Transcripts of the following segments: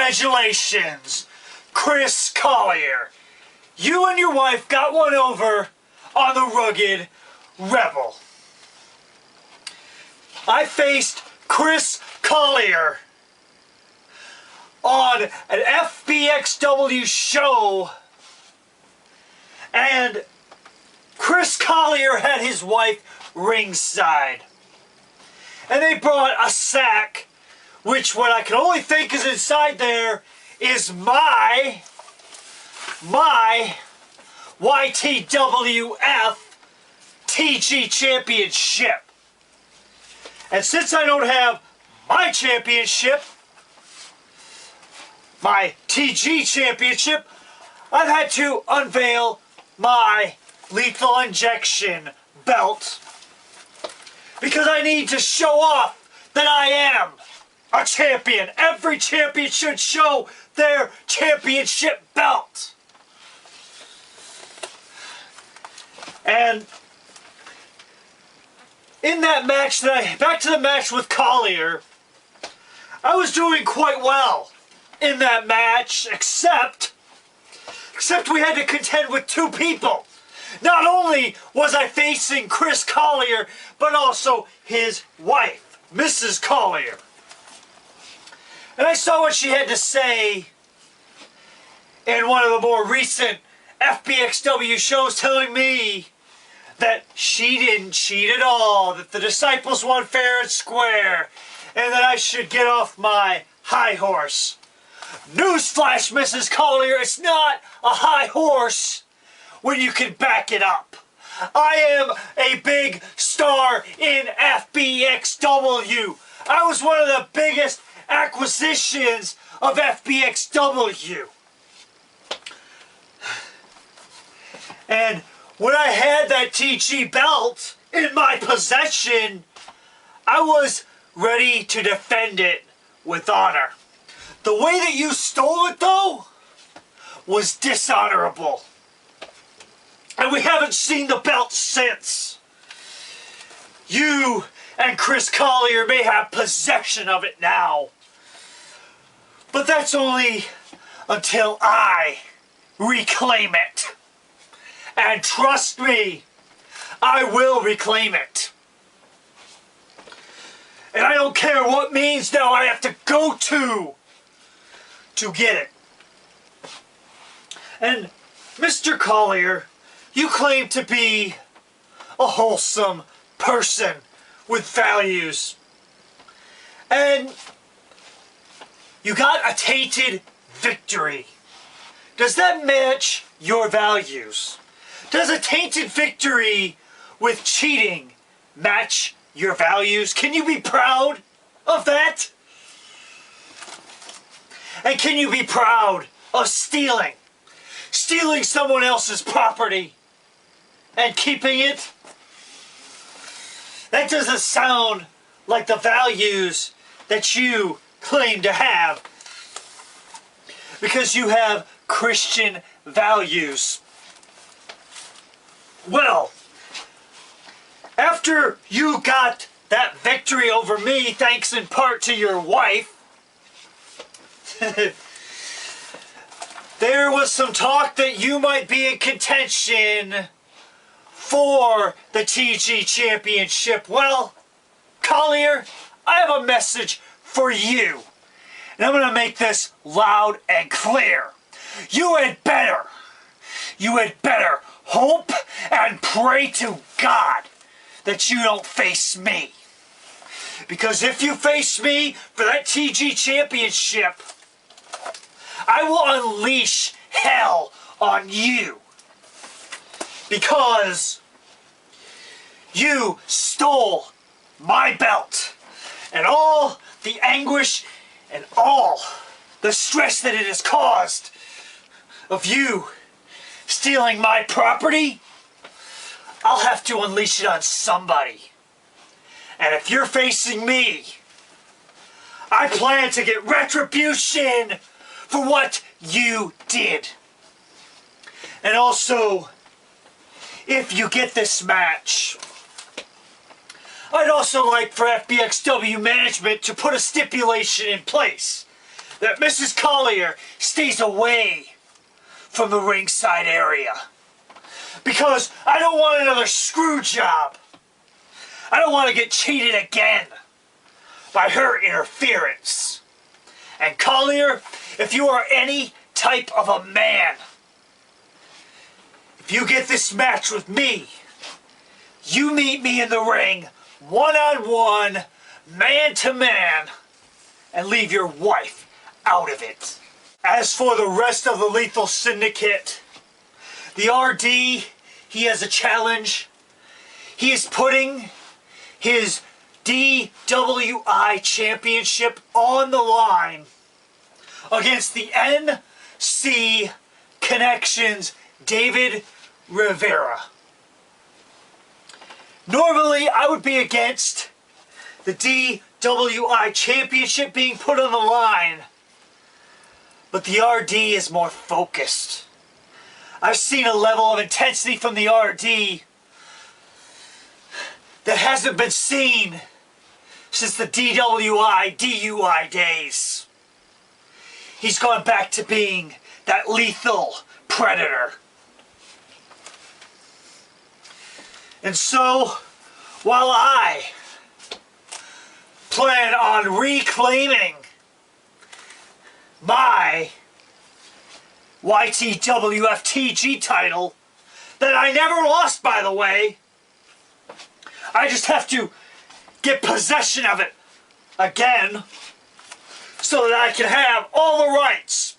Congratulations, Chris Colier. You and your wife got one over on the rugged rebel. I faced Chris Colier on an FBXW show, and Chris Colier had his wife ringside. And they brought a sack, which what I can only think is inside there is my YTWF TG Championship. And since I don't have my championship, my TG Championship, I've had to unveil my Lethal Injection belt because I need to show off that I am a champion. Every champion should show their championship belt. And in that match, back to the match with Collier, I was doing quite well in that match, except we had to contend with two people. Not only was I facing Chris Colier, but also his wife, Mrs Colier. And I saw what she had to say in one of the more recent FBXW shows, telling me that she didn't cheat at all, that the disciples won fair and square, and that I should get off my high horse. Newsflash, Mrs. Colier, it's not a high horse when you can back it up. I am a big star in FBXW. I was one of the biggest acquisitions of FBXW. And when I had that TG belt in my possession, I was ready to defend it with honor. The way that you stole it, though, was dishonorable. And we haven't seen the belt since. You and Chris Colier may have possession of it now, but that's only until I reclaim it. And trust me, I will reclaim it. And I don't care what means now I have to go to get it. And Mr. Colier, you claim to be a wholesome person with values. And you got a tainted victory. Does that match your values? Does a tainted victory with cheating match your values? Can you be proud of that? And can you be proud of stealing? Stealing someone else's property and keeping it? That doesn't sound like the values that you claim to have, because you have Christian values. Well, after you got that victory over me, thanks in part to your wife, there was some talk that you might be in contention for the TG Championship. Well, Collier, I have a message for you. And I'm going to make this loud and clear. You had better hope and pray to God that you don't face me. Because if you face me for that TG Championship, I will unleash hell on you. Because you stole my belt. And all the anguish and all the stress that it has caused of you stealing my property, I'll have to unleash it on somebody. And if you're facing me, I plan to get retribution for what you did. And also, if you get this match, I'd also like for FBXW management to put a stipulation in place that Mrs. Colier stays away from the ringside area. Because I don't want another screw job. I don't want to get cheated again by her interference. And Colier, if you are any type of a man, if you get this match with me, you meet me in the ring, one-on-one, man-to-man, and leave your wife out of it. As for the rest of the Lethal Syndicate, the RD, he has a challenge. He is putting his DWI Championship on the line against the NC Connections David Rivera. Normally, I would be against the DWI Championship being put on the line, but the RD is more focused. I've seen a level of intensity from the RD that hasn't been seen since the DUI days. He's gone back to being that lethal predator. And so, while I plan on reclaiming my YTWFTG title, that I never lost, by the way, I just have to get possession of it again so that I can have all the rights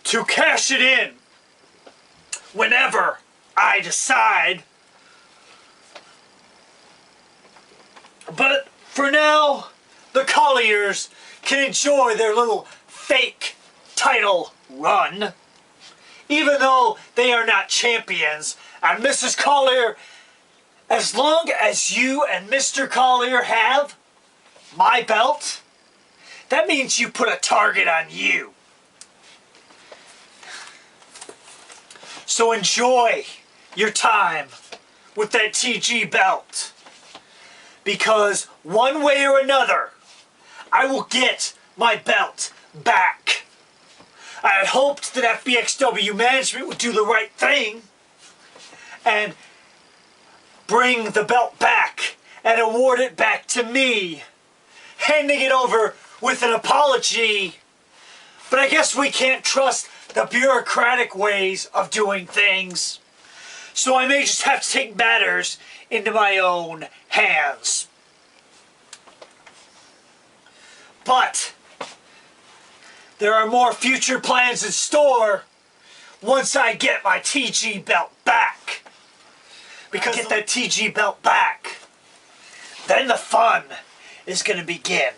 to cash it in whenever I decide. But for now, the Coliers can enjoy their little fake title run, even though they are not champions. And Mrs. Colier, as long as you and Mr. Colier have my belt, that means you put a target on you. So enjoy your time with that TG belt, because one way or another, I will get my belt back. I had hoped that FBXW management would do the right thing and bring the belt back and award it back to me, handing it over with an apology. But I guess we can't trust the bureaucratic ways of doing things, so I may just have to take matters into my own hands. But there are more future plans in store once I get my TG belt back. Because get that TG belt back, then the fun is going to begin.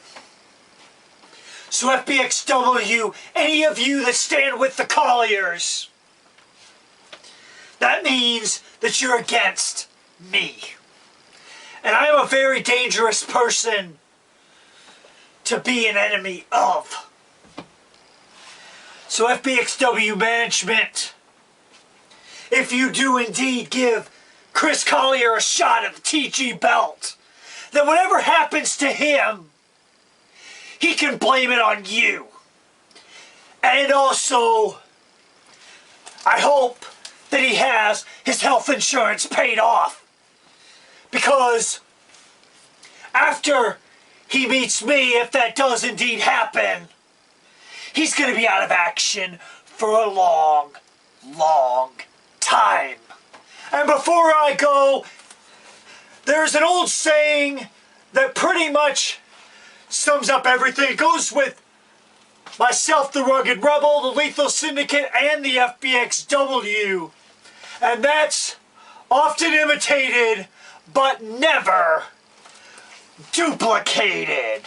So FBXW, any of you that stand with the Coliers, that means that you're against me. And I am a very dangerous person to be an enemy of. So FBXW management, if you do indeed give Chris Colier a shot at the TG belt, then whatever happens to him, he can blame it on you. And also, I hope that he has his health insurance paid off, because after he meets me, if that does indeed happen, he's going to be out of action for a long, long time. And before I go, there's an old saying that pretty much sums up everything. It goes with myself, the Rugged Rebel, the Lethal Syndicate, and the FBXW. And that's often imitated, but never duplicated.